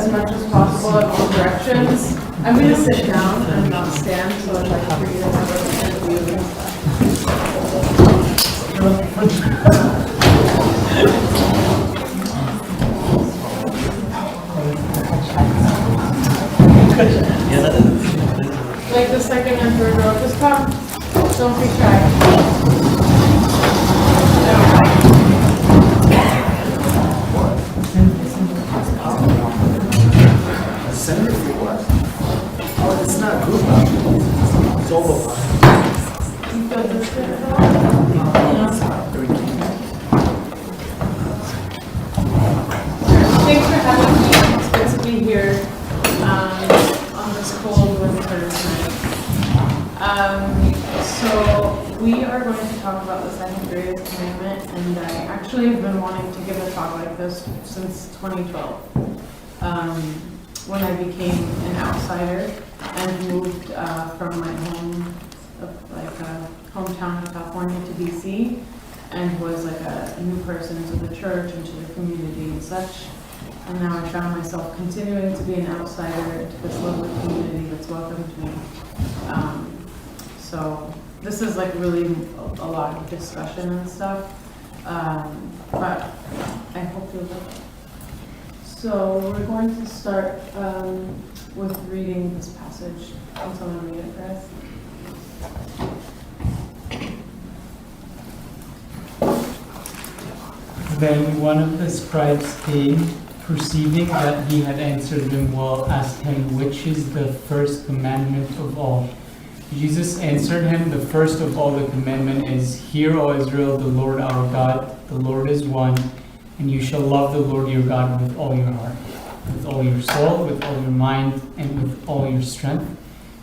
as much as possible in all directions. I'm going to sit down and not stand, so I'd like for you to have a view and stuff. Like the second and third row, just come. Don't be shy. Center for what? Oh, it's not group. It's all over. You feel this good at all? Thanks for having me. It's good to be here on this cold winter night. So we are going to talk about the second greatest commandment, and I actually have been wanting to give a talk like this since 2012. When I became an outsider and moved from my hometown of California to DC, and was like a new person to the church and to the community and such. And now I found myself continuing to be an outsider into this lovely community that's welcomed me. So this is like really a lot of discussion and stuff, but I hope you'll love it. So we're going to start with reading this passage. Can someone read it for us? Then one of the scribes came, perceiving that he had answered them well, asked him, which is the first commandment of all? Jesus answered him, the first of all the commandment is, Hear, O Israel, the Lord our God, the Lord is one, and you shall love the Lord your God with all your heart, with all your soul, with all your mind, and with all your strength.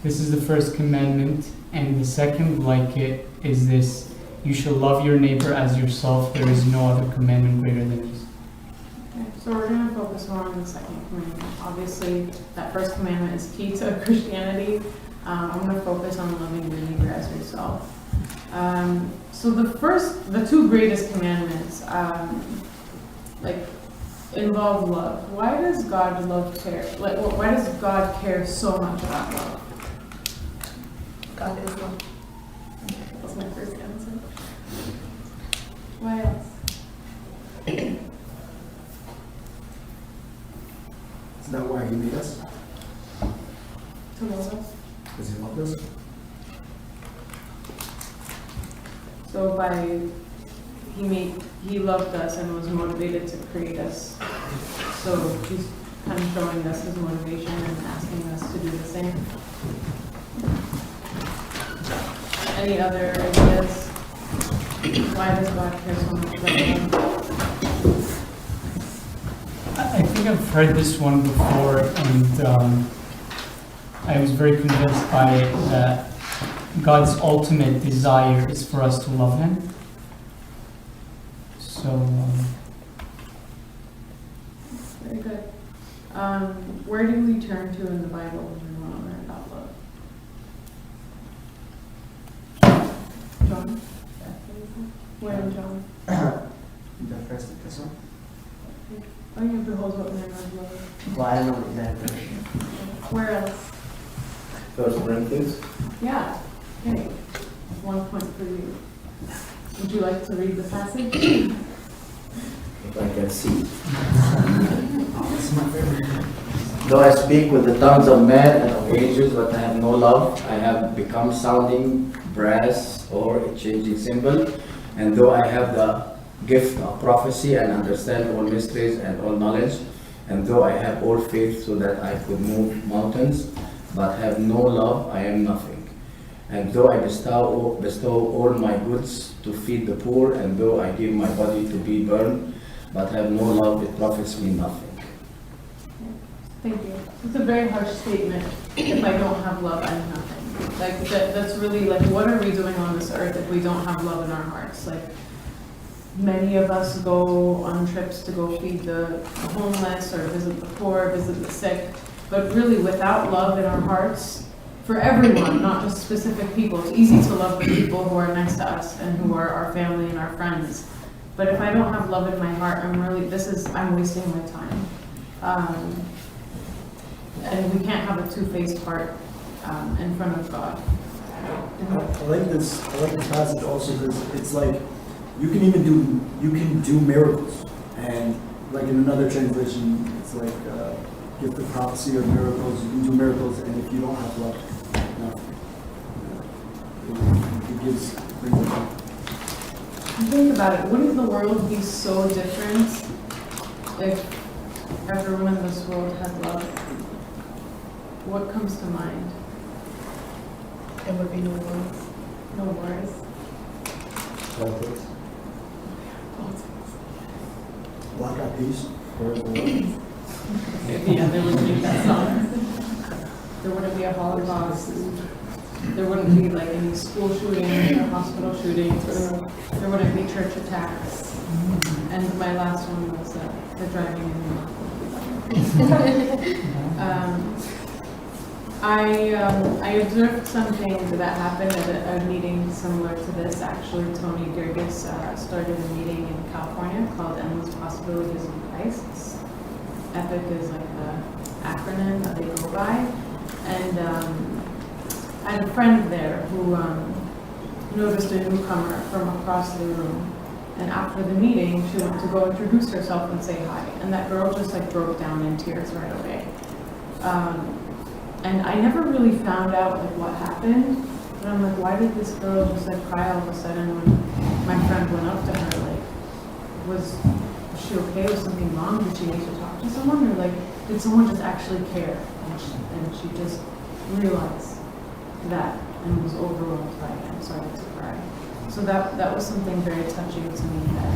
This is the first commandment, and the second like it is this, you shall love your neighbor as yourself. There is no other commandment greater than this. Okay, so we're going to focus more on the second commandment. Obviously, that first commandment is key to Christianity. I'm going to focus on loving your neighbor as yourself. So the two greatest commandments, involve love. Why does God care? Why does God care so much about love? God is love. That's my first answer. Why else? Is that why he made us? To love us? Because he loved us? So he loved us and was motivated to create us. So he's kind of showing us his motivation and asking us to do the same. Any other ideas? Why does God care so much about love? I think I've heard this one before, and I was very convinced by it that God's ultimate desire is for us to love Him. So, Very good. Where do we turn to in the Bible when we want to learn about love? John? Where in John? The first epistle? Oh, you behold what man of love. Well, I don't know exactly. Where else? First Corinthians? Yeah. Okay. 1 point for you. Would you like to read the passage? If I can see. Though I speak with the tongues of men and of angels, but I have no love, I have become sounding brass or a changing cymbal. And though I have the gift of prophecy and understand all mysteries and all knowledge, and though I have all faith so that I could move mountains, but have no love, I am nothing. And though I bestow all my goods to feed the poor, and though I give my body to be burned, but have no love, it profits me nothing. Thank you. It's a very harsh statement. If I don't have love, I'm nothing. That's really what are we doing on this earth if we don't have love in our hearts? Many of us go on trips to go feed the homeless or visit the poor, visit the sick, but really without love in our hearts, for everyone, not just specific people. It's easy to love the people who are next to us and who are our family and our friends. But if I don't have love in my heart, I'm wasting my time. and we can't have a two-faced heart in front of God. I like this passage also because it's like, you can do miracles. And like in another translation, it's like, gift of prophecy or miracles, you can do miracles, and if you don't have love, nothing. It brings it back. Think about it, wouldn't the world be so different if everyone in this world had love? What comes to mind? There would be no wars. No wars? Politics. Black Eyed Peas, or the Yeah, there wouldn't be that song. There wouldn't be a Holocaust. There wouldn't be like any school shootings or hospital shootings. There wouldn't be church attacks. And my last one was the driving in. I observed something that happened at a meeting similar to this. Actually, Tony Gergis started a meeting in California called Endless Possibilities in Christ. EPIC is like the acronym that they go by. And I had a friend there who noticed a newcomer from across the room. And after the meeting, she went to go introduce herself and say hi. And that girl just like broke down in tears right away. And I never really found out like what happened. But I'm like, why did this girl just like cry all of a sudden when my friend went up to her? Like, was she okay? Was something wrong? Did she need to talk to someone? Or like, did someone just actually care? And she just realized that and was overwhelmed by it and started to cry. So that was something very touching to me that,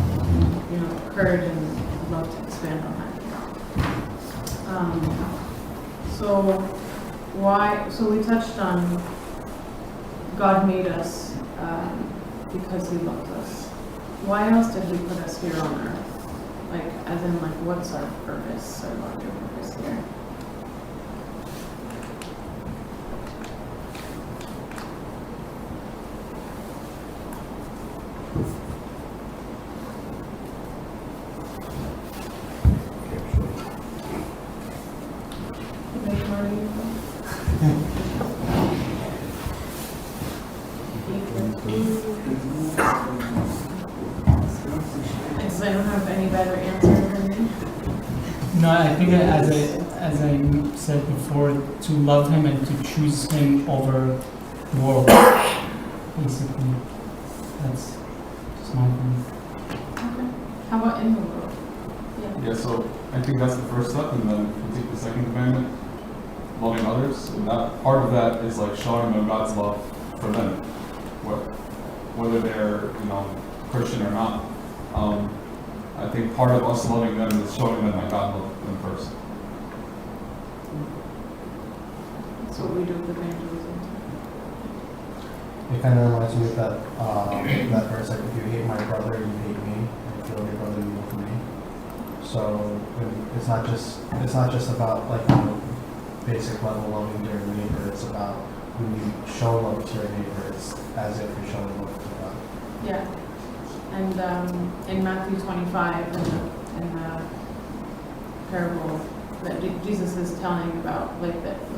occurred, and I'd love to expand on that. So we touched on God made us because he loved us. Why else did he put us here on earth? Like, as in, like, what's our purpose, our larger purpose here? Because I don't have any better answer than me. No, I think that as I said before, to love him and to choose him over the world, basically. That's just my opinion. Okay. How about in the world? Yeah, so I think that's the first step, and then we take the second commandment, loving others, and that part of that is like showing them God's love for them, whether they're Christian or not. I think part of us loving them is showing them that God loved them first. That's what we do with evangelism. It kind of reminds me of that verse, like, if you hate my brother, you hate me, and if you love your brother, you love me. So it's not just about like basic level loving your neighbor. It's about when you show love to your neighbor, it's as if you're showing love to God. Yeah. And in Matthew 25, in the parable that Jesus is telling about,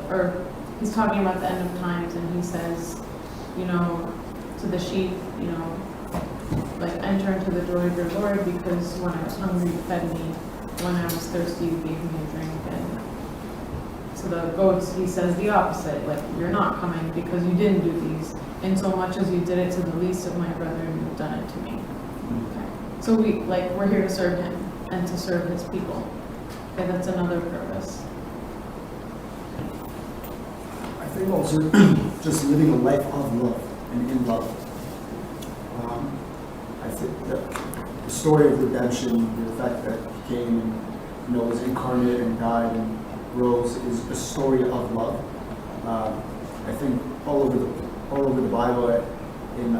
or he's talking about the end of times, and he says, to the sheep, like, enter into the joy of your Lord, because when I was hungry, you fed me. When I was thirsty, you gave me a drink. And to the goats, he says the opposite, like, you're not coming because you didn't do these. In so much as you did it to the least of my brethren, you've done it to me. Okay. So we're here to serve him and to serve his people. Okay, that's another purpose. I think also just living a life of love and in love. I think that the story of redemption, the fact that he came and was incarnate and died and rose, is a story of love. I think all over the Bible, in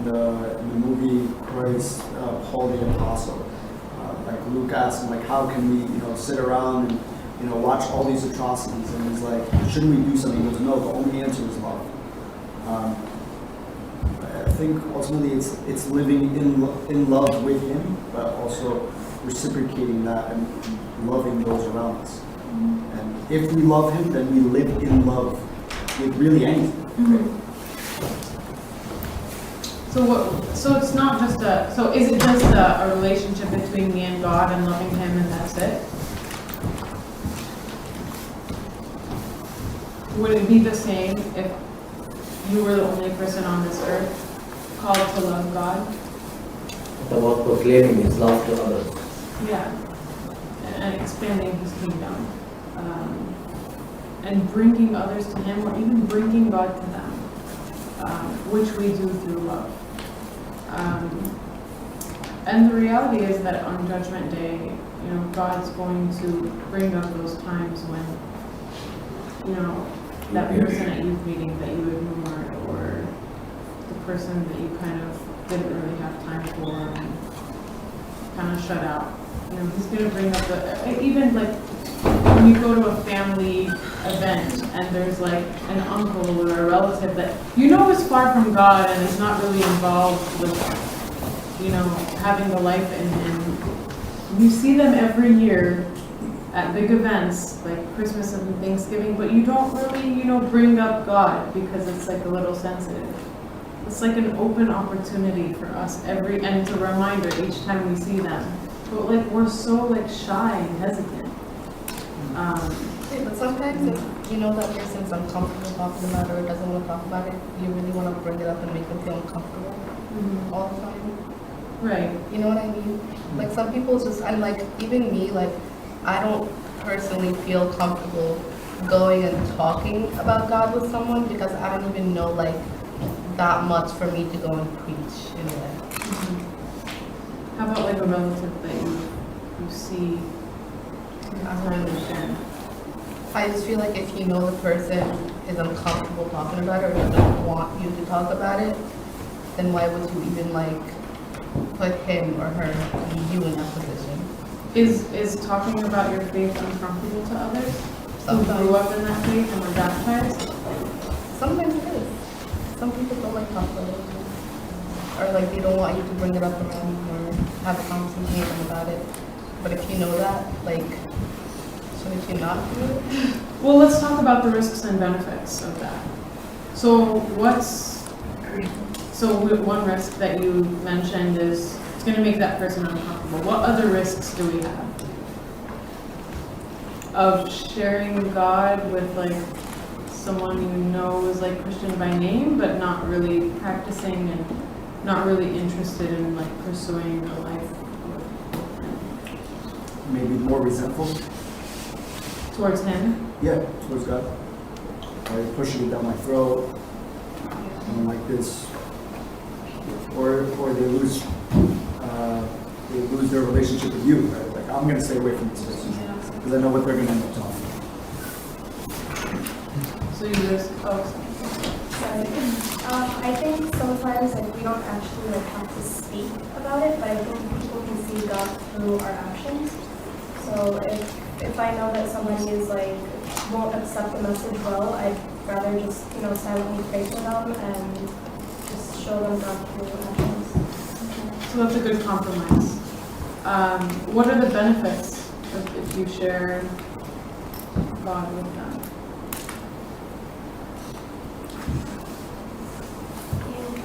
the movie Christ, Paul the Apostle, like Luke asked him, like, how can we sit around and watch all these atrocities, and he's like, shouldn't we do something? He goes, no, the only answer is love. I think ultimately it's living in love with him, but also reciprocating that and loving those around us. And if we love him, then we live in love with really anything. So it's not just so is it just a relationship between me and God and loving him and that's it? Would it be the same if you were the only person on this earth called to love God? It's about proclaiming his love to others. Yeah. And expanding his kingdom. And bringing others to him, or even bringing God to them, which we do through love. And the reality is that on Judgment Day, God's going to bring up those times when, that person at youth meeting that you ignored, or the person that you kind of didn't really have time for and kind of shut out. He's going to bring up even like when you go to a family event and there's like an uncle or a relative that is far from God and is not really involved with, having the life in him. You see them every year at big events like Christmas and Thanksgiving, but you don't really, bring up God because it's like a little sensitive. It's like an open opportunity for us and it's a reminder each time we see them. But like we're so like shy and hesitant. But sometimes if you know that person's uncomfortable talking about it or doesn't want to talk about it, you really want to bring it up and make them feel uncomfortable all the time. Right. You know what I mean? Like some people just, and like even me, like I don't personally feel comfortable going and talking about God with someone because I don't even know like that much for me to go and preach in a way. How about like a relative that you see? I don't understand. I just feel like if you know the person is uncomfortable talking about it or doesn't want you to talk about it, then why would you even like put him or her, you in that position? Is talking about your faith uncomfortable to others who grew up in that faith and were baptized? Sometimes it is. Some people don't like talking about it. Or like they don't want you to bring it up around or have a conversation with them about it. But if you know that, like, shouldn't you not do it? Well, let's talk about the risks and benefits of that. So one risk that you mentioned is it's going to make that person uncomfortable. What other risks do we have? Of sharing God with like someone is like Christian by name, but not really practicing and not really interested in like pursuing a life. Maybe more resentful. Towards him? Yeah, towards God. Or you're pushing it down my throat. And like this. Or they lose their relationship with you, right? Like I'm gonna stay away from this person because I know what they're gonna end up talking about. So you risk I think sometimes like we don't actually like have to speak about it, but I think people can see God through our actions. So if I know that somebody is like won't accept the message well, I'd rather just silently pray for them and just show them God through actions. So that's a good compromise. What are the benefits if you share God with them?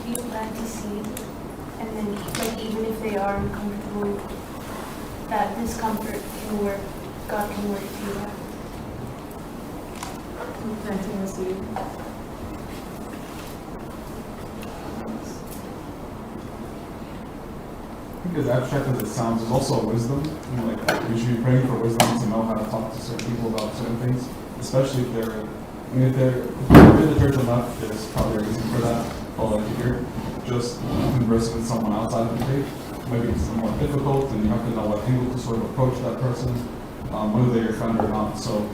You plant the seed, and then like even if they are uncomfortable, that discomfort can work. God can work through that. Planting the seed. I think as abstract as it sounds, there's also wisdom. Like we should be praying for wisdom to know how to talk to certain people about certain things, especially if they're in the church enough, there's probably a reason for that. But like if you're just conversing with someone outside of the faith, maybe it's more difficult, and you have to know what angle to sort of approach that person, whether they're your friend or not. So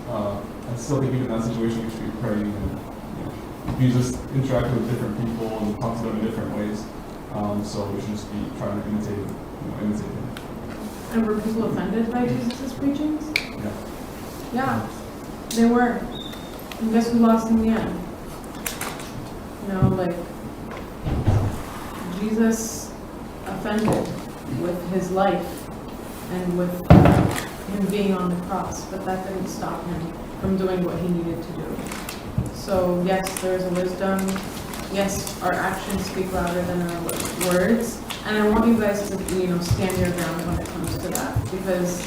I still think even in that situation, you should be praying and you just interact with different people and talk to them in different ways. So we should just be trying to imitate him. And were people offended by Jesus' preachings? Yeah. Yeah, they were. And guess who lost in the end? Like Jesus offended with his life and with him being on the cross, but that didn't stop him from doing what he needed to do. So yes, there's a wisdom. Yes, our actions speak louder than our words. And I want you guys to, stand your ground when it comes to that, because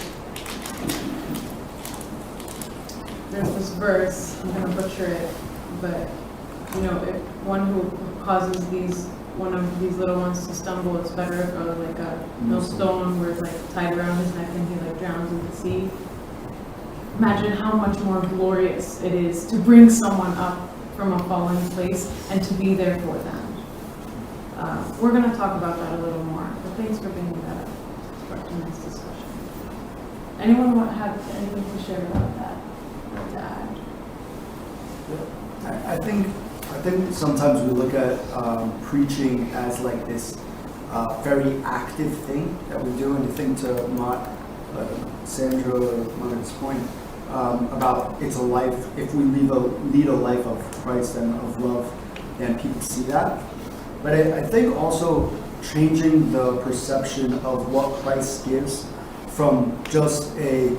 there's this verse, I'm gonna butcher it, but if one who causes one of these little ones to stumble, it's better if like a millstone where it's like tied around his neck and he like drowns in the sea. Imagine how much more glorious it is to bring someone up from a fallen place and to be there for them. We're going to talk about that a little more, but thanks for bringing that up. It's a nice discussion. Anyone have anything to share about that or to add? I think sometimes we look at preaching as like this very active thing that we do, and I think to Sandra or Mother's point about it's a life. If we lead a life of Christ and of love, then people see that. But I think also changing the perception of what Christ gives from just a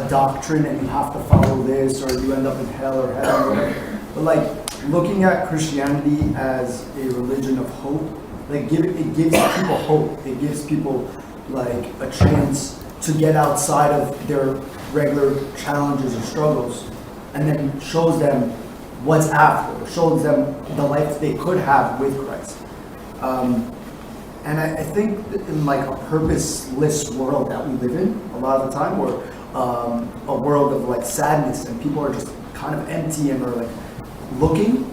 doctrine and you have to follow this or you end up in hell or heaven or whatever, but like looking at Christianity as a religion of hope, like it gives people hope. It gives people like a chance to get outside of their regular challenges or struggles, and then shows them what's after, shows them the life they could have with Christ. And I think in like a purposeless world that we live in a lot of the time, or a world of like sadness and people are just kind of empty and are like looking,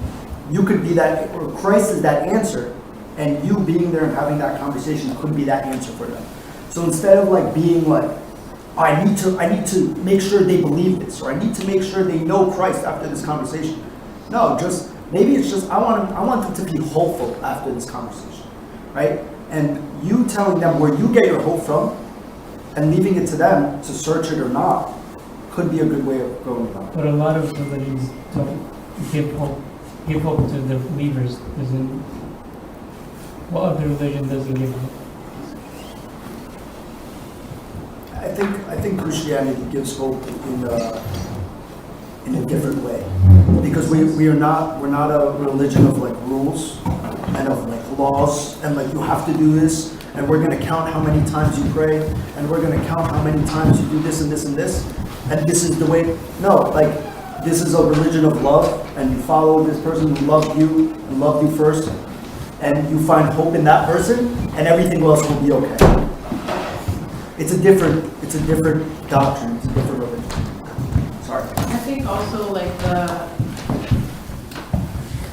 you could be that, or Christ is that answer, and you being there and having that conversation could be that answer for them. So instead of like being like, I need to make sure they believe this, or I need to make sure they know Christ after this conversation. No, just maybe it's just I want them to be hopeful after this conversation, right? And you telling them where you get your hope from, and leaving it to them to search it or not, could be a good way of going about it. But a lot of religions don't give hope to the believers. What other religion doesn't give hope? I think Christianity gives hope in a different way, because we're not a religion of like rules and of like laws and like you have to do this and we're going to count how many times you pray and we're going to count how many times you do this and this and this and this is the way. No, like this is a religion of love, and you follow this person who loved you and loved you first, and you find hope in that person, and everything else will be okay. It's a different doctrine. It's a different religion. Sorry. I think also like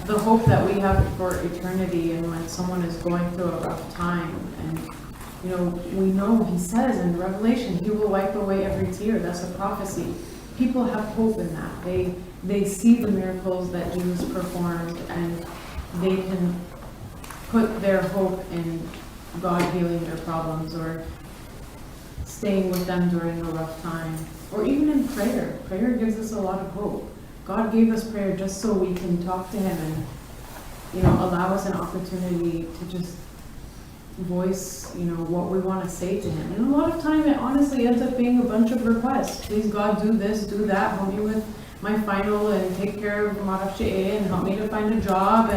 the hope that we have for eternity, and when someone is going through a rough time, and we know he says in Revelation he will wipe away every tear. That's a prophecy. People have hope in that. They see the miracles that Jesus performed, and they can put their hope in God healing their problems, or staying with them during a rough time, or even in prayer. Prayer gives us a lot of hope. God gave us prayer just so we can talk to him and allow us an opportunity to just voice what we want to say to him. And a lot of time it honestly ends up being a bunch of requests. Please God, do this, do that, help me with my final, and take care of Marafshe, and help me to find a job.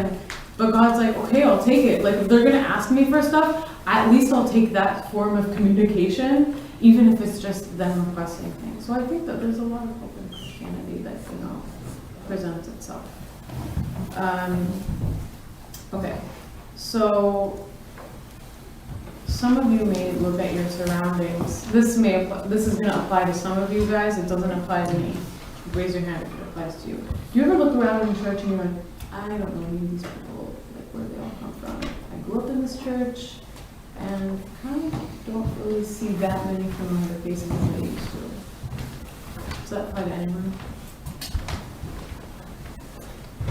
But God's like, okay, I'll take it. Like if they're gonna ask me for stuff, at least I'll take that form of communication, even if it's just them requesting things. So I think that there's a lot of hope in Christianity that presents itself. Okay, so some of you may look at your surroundings. This is going to apply to some of you guys. It doesn't apply to me. Raise your hand if it applies to you. Do you ever look around in church and you're like, I don't know any of these people, like where they all come from. I grew up in this church and kind of don't really see that many familiar faces as I used to. Does that apply to anyone?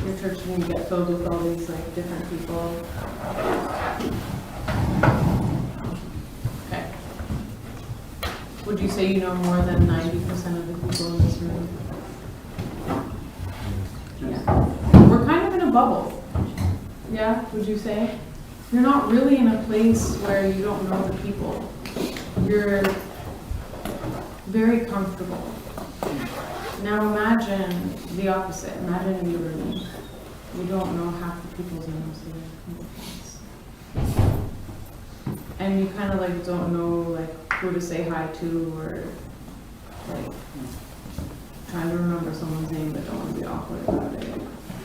Your church can get filled with all these like different people. Okay. Would you say you know more than 90% of the people in this room? Yeah. We're kind of in a bubble. Yeah, would you say? You're not really in a place where you don't know the people. very comfortable. Now imagine the opposite. Imagine you were me. You don't know half the people's names of their commitments. And you kind of like don't know like who to say hi to, or like trying to remember someone's name but don't want to be awkward about it.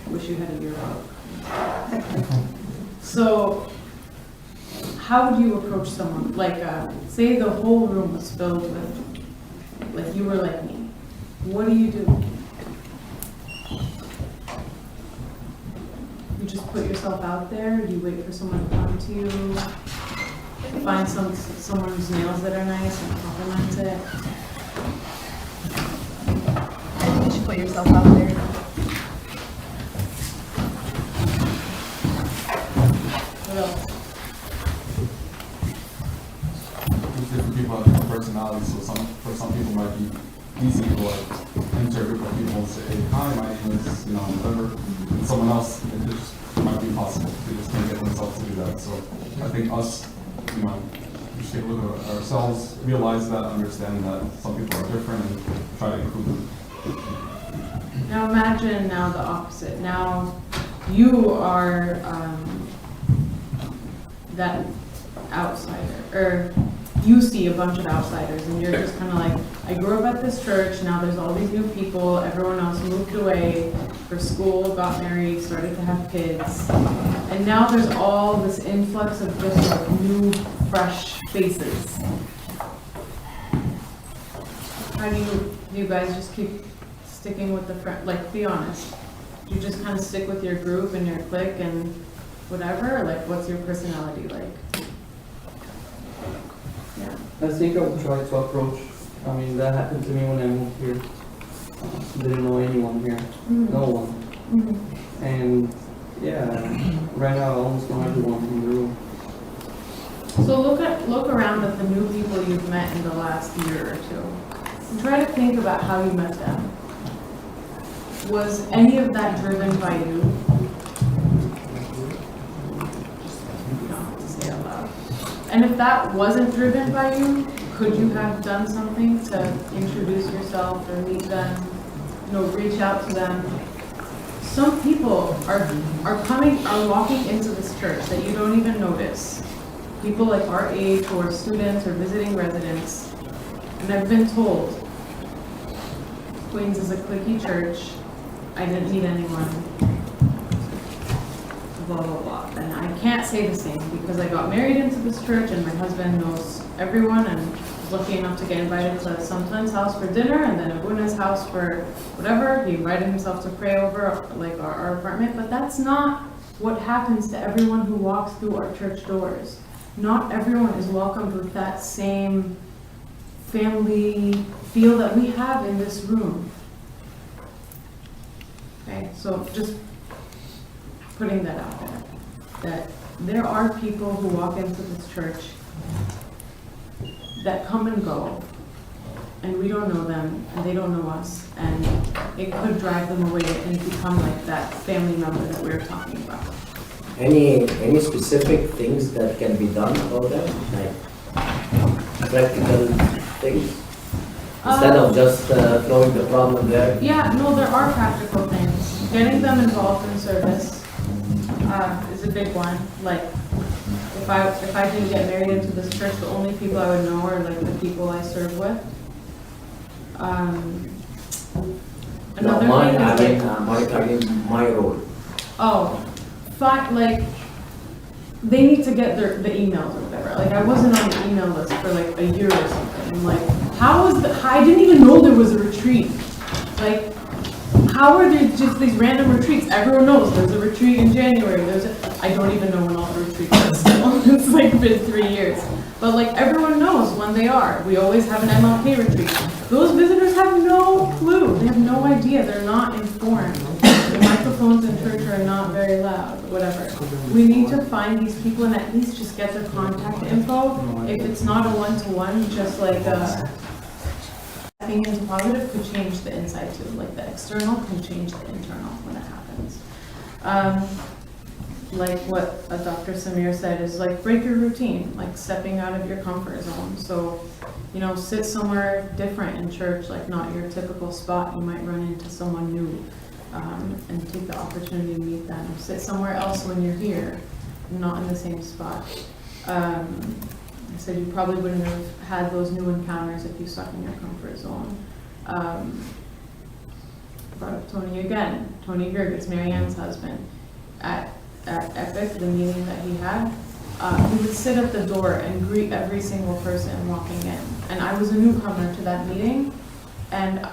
Wish you had a yearbook. So how would you approach someone? Like say the whole room was filled with, like you were like me. What do? You just put yourself out there? Do you wait for someone to come to you? Find someone's nails that are nice and compliment it? I think you should put yourself out there. What else? Different people have different personalities, so for some people it might be easy to like enter a group of people and say, hey, hi, my name is, whatever. And someone else, it just might be impossible. They just can't get themselves to do that. So I think us, we should take a look at ourselves, realize that, understand that some people are different, and try to include them. Now imagine now the opposite. Now you are that outsider, or you see a bunch of outsiders and you're just kind of like, I grew up at this church, now there's all these new people, everyone else moved away for school, got married, started to have kids, and now there's all this influx of just like new, fresh faces. How do you guys just keep sticking with the friend, like be honest, do you just kind of stick with your group and your clique and whatever, or like what's your personality like? Yeah. I think I would try to approach. I mean, that happened to me when I moved here. Didn't know anyone here, no one. And yeah, right now I almost know everyone in the room. So look around at the new people you've met in the last year or two, and try to think about how you met them. Was any of that driven by you? You don't have to say out loud. And if that wasn't driven by you, could you have done something to introduce yourself or meet them, reach out to them? Some people are walking into this church that you don't even notice. People like our age who are students or visiting residents. And I've been told, Queens is a cliquey church. I didn't meet anyone. Blah, blah, blah. And I can't say the same because I got married into this church and my husband knows everyone and was lucky enough to get invited to Samton's house for dinner and then Abuna's house for whatever. He invited himself to pray over like our apartment, but that's not what happens to everyone who walks through our church doors. Not everyone is welcomed with that same family feel that we have in this room. Okay, so just putting that out there, that there are people who walk into this church that come and go, and we don't know them, and they don't know us, and it could drive them away and become like that family member that we were talking about. Any specific things that can be done about that, like practical things, instead of just throwing the problem there? Yeah, no, there are practical things. Getting them involved in service is a big one. Like, if I didn't get married into this church, the only people I would know are like the people I serve with. Another thing is my role. Oh, fine, like, they need to get the emails or whatever. Like, I wasn't on the email list for like a year or something. I'm like, I didn't even know there was a retreat. Like, how are there just these random retreats? Everyone knows there's a retreat in January. I don't even know when all the retreats are still. It's like been 3 years. But like, everyone knows when they are. We always have an MLK retreat. Those visitors have no clue. They have no idea. They're not informed. The microphones in church are not very loud, whatever. We need to find these people and at least just get their contact info. If it's not a one-to-one, just like stepping into positive could change the inside too. Like the external can change the internal when it happens. like what Dr. Samir said, is like break your routine, like stepping out of your comfort zone. So, you know, sit somewhere different in church, like not your typical spot. You might run into someone new, and take the opportunity to meet them. Sit somewhere else when you're here, not in the same spot. I said you probably wouldn't have had those new encounters if you stuck in your comfort zone. Brought up Tony again. Tony Gergis, Marianne's husband. At Epic, the meeting that he had, he would sit at the door and greet every single person walking in. And I was a newcomer to that meeting, and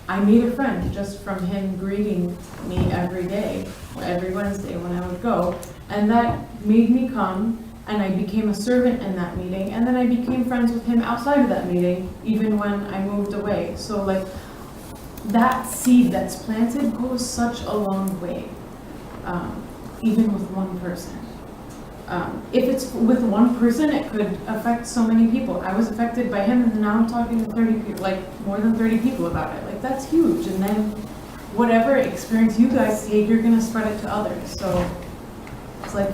I made a friend just from him greeting me every day, or every Wednesday when I would go. And that made me come, and I became a servant in that meeting, and then I became friends with him outside of that meeting, even when I moved away. So like, that seed that's planted goes such a long way, even with one person. If it's with one person, it could affect so many people. I was affected by him, and now I'm talking to 30 people, like more than 30 people about it. Like, that's huge. And then whatever experience you guys take, you're gonna spread it to others. So it's like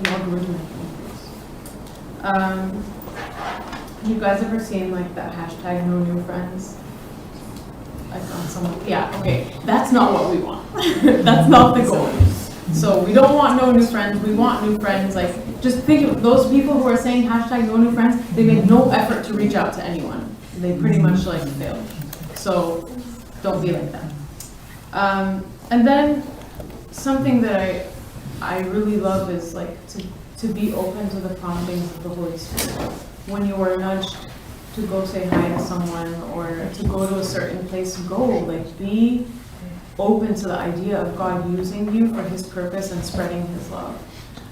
logarithmic increase. You guys ever seen like that hashtag no new friends? I found someone, yeah, okay, that's not what we want. That's not the goal. So we don't want no new friends, we want new friends. Like, just think of those people who are saying hashtag no new friends, they made no effort to reach out to anyone. They pretty much like failed. So don't be like that. And then something that I really love is like to be open to the promptings of the Holy Spirit. When you are nudged to go say hi to someone or to go to a certain place, go. Like, be open to the idea of God using you for His purpose and spreading His love.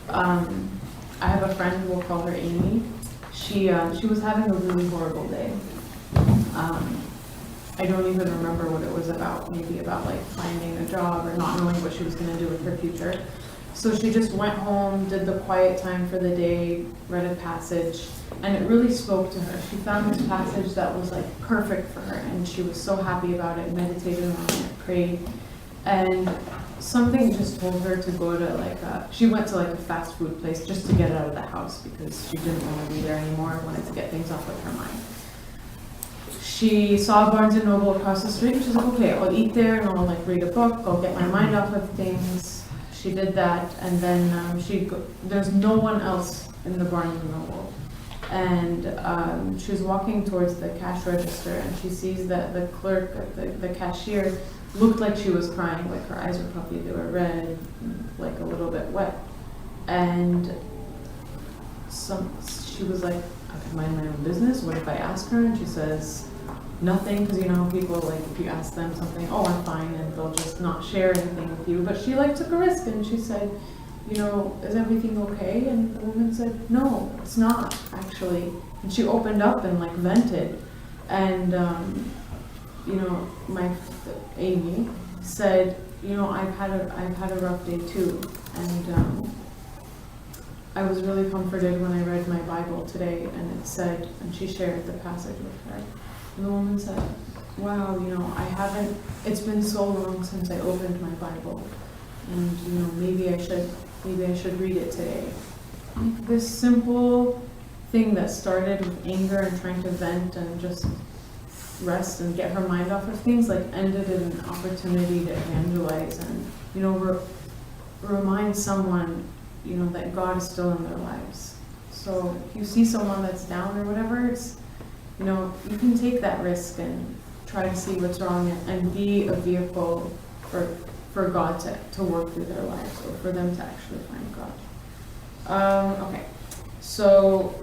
I have a friend, we'll call her Amy. She was having a really horrible day. I don't even remember what it was about. Maybe about like finding a job or not knowing what she was going to do with her future. So she just went home, did the quiet time for the day, read a passage, and it really spoke to her. She found this passage that was like perfect for her, and she was so happy about it, meditated on it, prayed, and something just told her to go to like she went to like a fast food place just to get out of the house because she didn't want to be there anymore, wanted to get things off of her mind. She saw Barnes & Noble across the street, and she's like, okay, I'll eat there and I'll like read a book, I'll get my mind off of things. She did that, and then there's no one else in the Barnes & Noble. And she was walking towards the cash register, and she sees that the clerk, the cashier, looked like she was crying, like her eyes were puffy, they were red, like a little bit wet. And she was like, I could mind my own business, what if I ask her? And she says, nothing, because you know, people like, if you ask them something, oh, I'm fine, and they'll just not share anything with you. But she like took a risk, and she said, you know, is everything okay? And the woman said, no, it's not, actually. And she opened up and like vented. And, you know, Amy said, you know, I've had a rough day too. And I was really comforted when I read my Bible today, and it said, and she shared the passage with her. And the woman said, wow, you know, it's been so long since I opened my Bible. And, you know, maybe I should read it today. This simple thing that started with anger and trying to vent and just rest and get her mind off of things, like ended in an opportunity to evangelize and, you know, remind someone, you know, that God is still in their lives. So if you see someone that's down or whatever, it's, you know, you can take that risk and try to see what's wrong and be a vehicle for God to work through their lives, or for them to actually find God. Okay, so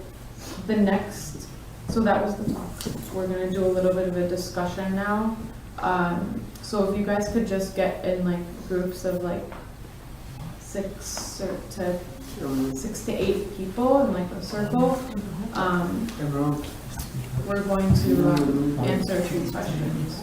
that was the talk. We're going to do a little bit of a discussion now. So if you guys could just get in like groups of like 6 to 8 people in like a circle. We're going to answer a few questions.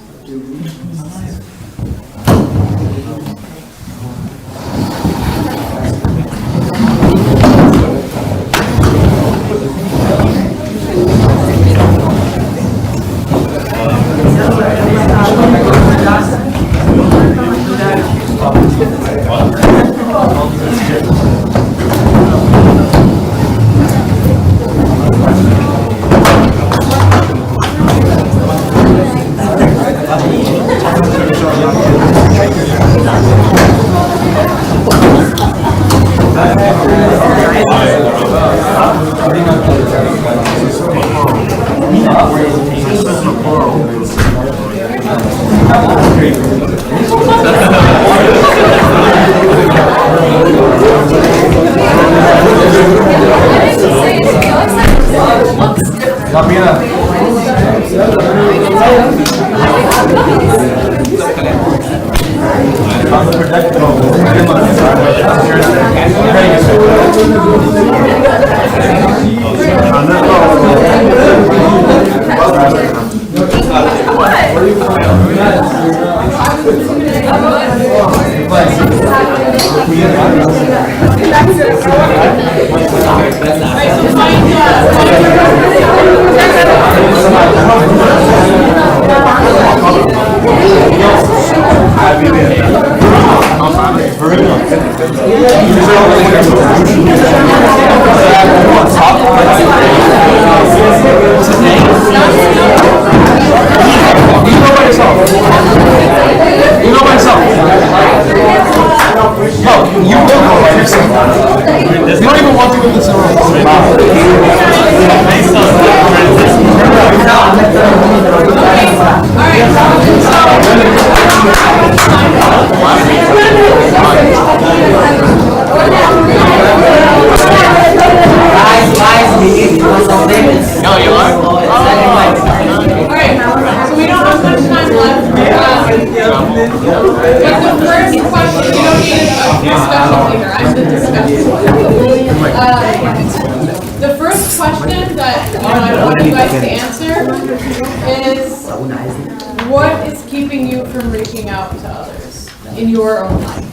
The first question that I want you guys to answer is, what is keeping you from reaching out to others in your own life?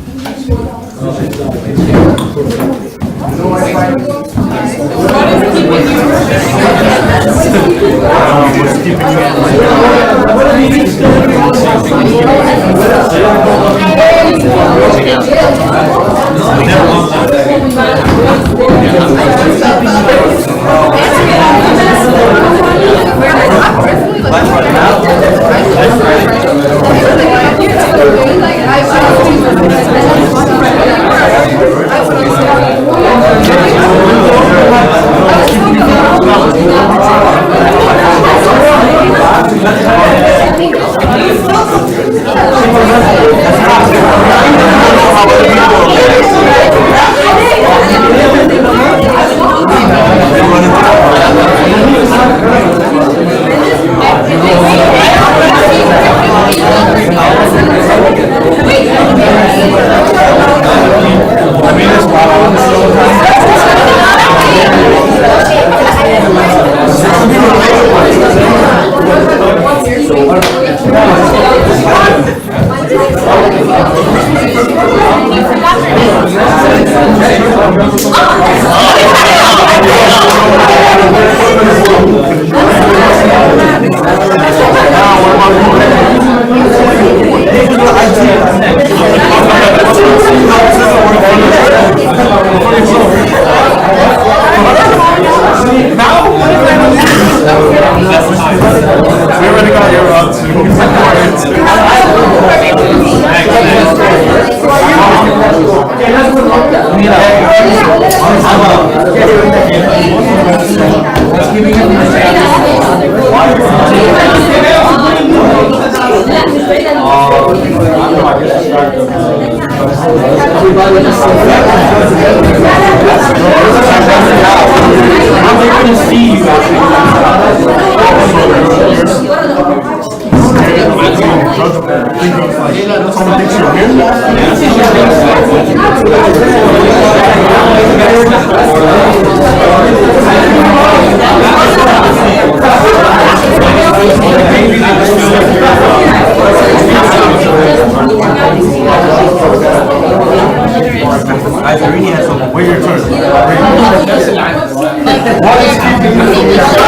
What is keeping you from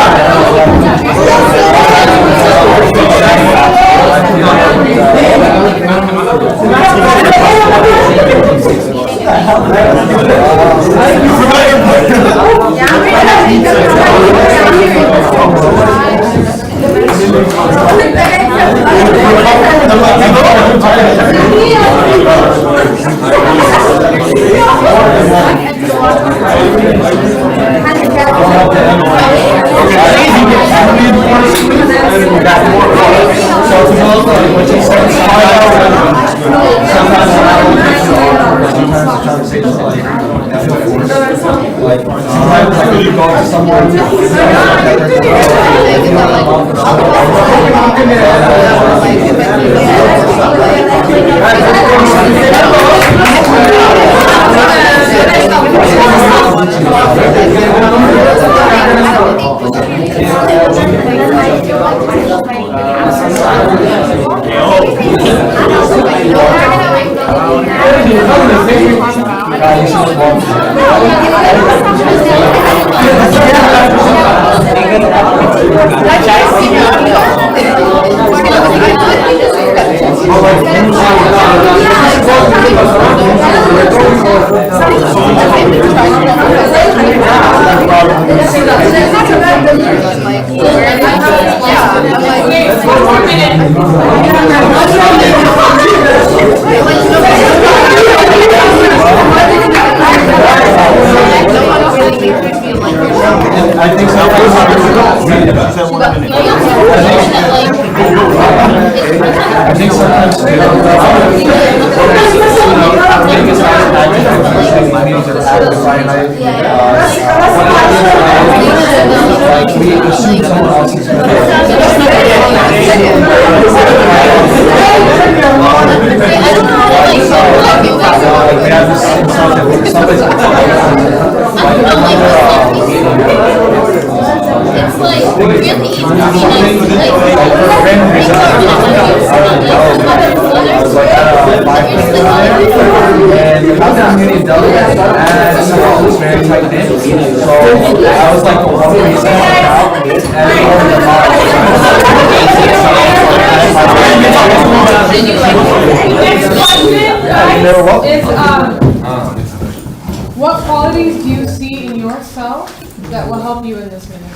Guys, I think so. I think sometimes too, we assume someone else is going to we have this insult that somebody's it's like really easy to be nice. and the community does that as someone who's very tight knit. So I was like the one reason what qualities do you see in yourself that will help you in this ministry?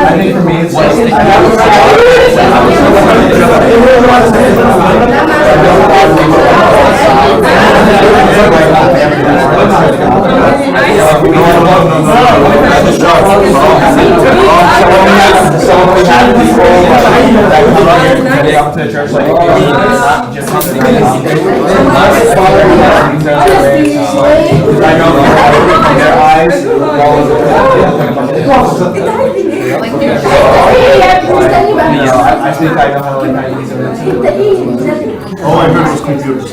I think for me it's I think I know how to use it. All I heard was computers.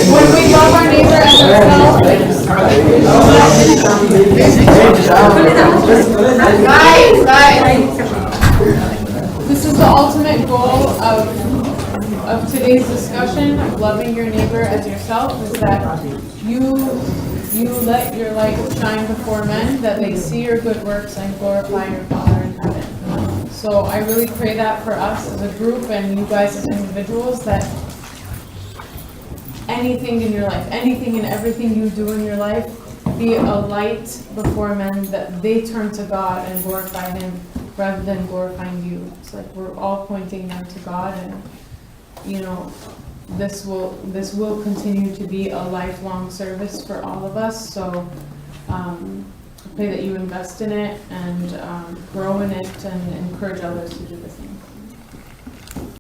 When we love our neighbor as ourselves, This is the ultimate goal of today's discussion, of loving your neighbor as yourself, is that you let your light shine before men, that they see your good works and glorify your Father in heaven. So I really pray that for us as a group and you guys as individuals, that anything in your life, anything and everything you do in your life, be a light before men, that they turn to God and glorify Him rather than glorifying you. It's like we're all pointing them to God, and you know, this will continue to be a lifelong service for all of us. So I pray that you invest in it and grow in it and encourage others to do the same.